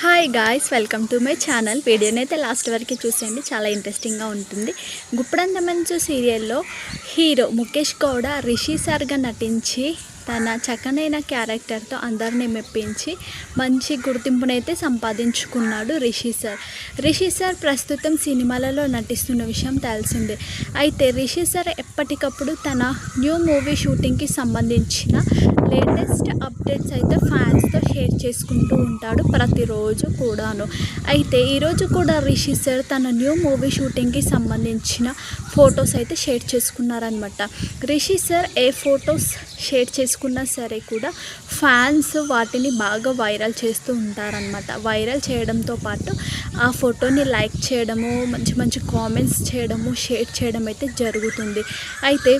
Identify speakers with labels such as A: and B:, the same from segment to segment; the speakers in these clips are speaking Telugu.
A: Hi guys, welcome to my channel. వీడియోని అయితే లాస్ట్ వరకు చూసేయండి, చాలా ఇంట్రెస్టింగ్గా ఉంటుంది. గుప్పడంత మంచు సీరియల్లో హీరో ముఖేష్ గౌడ రిషి సార్గా నటించి తన చక్కనైన క్యారెక్టర్తో అందరినీ మెప్పించి మంచి గుర్తింపునైతే సంపాదించుకున్నాడు రిషి సార్ ప్రస్తుతం సినిమాలలో నటిస్తున్న విషయం తెలిసిందే. అయితే రిషి సార్ ఎప్పటికప్పుడు తన న్యూ మూవీ షూటింగ్కి సంబంధించిన లేటెస్ట్ అప్డేట్స్ అయితే ఫ్యాన్స్తో షేర్ చేసుకుంటూ ఉంటాడు ప్రతిరోజు కూడాను. అయితే ఈరోజు కూడా రిషి సార్ తన న్యూ మూవీ షూటింగ్కి సంబంధించిన ఫొటోస్ అయితే షేర్ చేసుకున్నారనమాట. రిషి సార్ ఏ ఫొటోస్ షేర్ చేసుకున్నా సరే కూడా ఫ్యాన్స్ వాటిని బాగా వైరల్ చేస్తూ ఉంటారనమాట. వైరల్ చేయడంతో పాటు ఆ ఫోటోని లైక్ చేయడము, మంచి మంచి కామెంట్స్ చేయడము, షేర్ చేయడం అయితే జరుగుతుంది. అయితే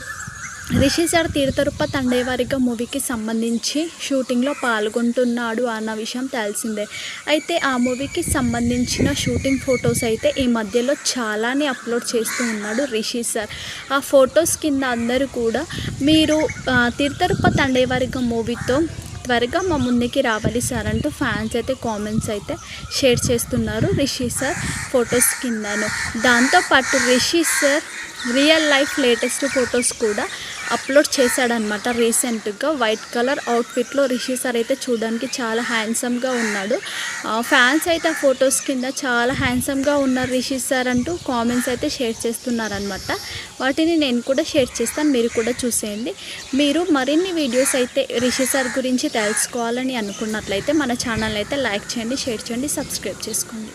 A: రిషి సార్ తీర్థరుప్ప తండేవారిగా మూవీకి సంబంధించి షూటింగ్లో పాల్గొంటున్నాడు అన్న విషయం తెలిసిందే. అయితే ఆ మూవీకి సంబంధించిన షూటింగ్ ఫొటోస్ అయితే ఈ మధ్యలో చాలానే అప్లోడ్ చేస్తూ ఉన్నాడు రిషి సార్. ఆ ఫొటోస్ కింద అందరూ కూడా మీరు తీర్థరుప్ప తండేవారిగా మూవీతో త్వరగా మా ముందుకి రావాలి సార్ అంటూ ఫ్యాన్స్ అయితే కామెంట్స్ అయితే షేర్ చేస్తున్నారు రిషి సార్ ఫొటోస్ కిందను. దాంతోపాటు Rishi sir real life latest photos కూడా అప్లోడ్ చేశాడనమాట. రీసెంట్గా వైట్ కలర్ అవుట్ఫిట్లో రిషి సార్ అయితే చూడడానికి చాలా హ్యాండ్సమ్గా ఉన్నాడు. ఫ్యాన్స్ అయితే ఆ ఫొటోస్ కింద చాలా హ్యాండ్సమ్గా ఉన్నారు రిషి సార్ అంటూ కామెంట్స్ అయితే షేర్ చేస్తున్నారనమాట. వాటిని నేను కూడా షేర్ చేస్తాను, మీరు కూడా చూసేయండి. మీరు మరిన్ని వీడియోస్ అయితే రిషి సార్ గురించి తెలుసుకోవాలని అనుకున్నట్లయితే మన ఛానల్ అయితే లైక్ చేయండి, షేర్ చేయండి, సబ్స్క్రైబ్ చేసుకోండి.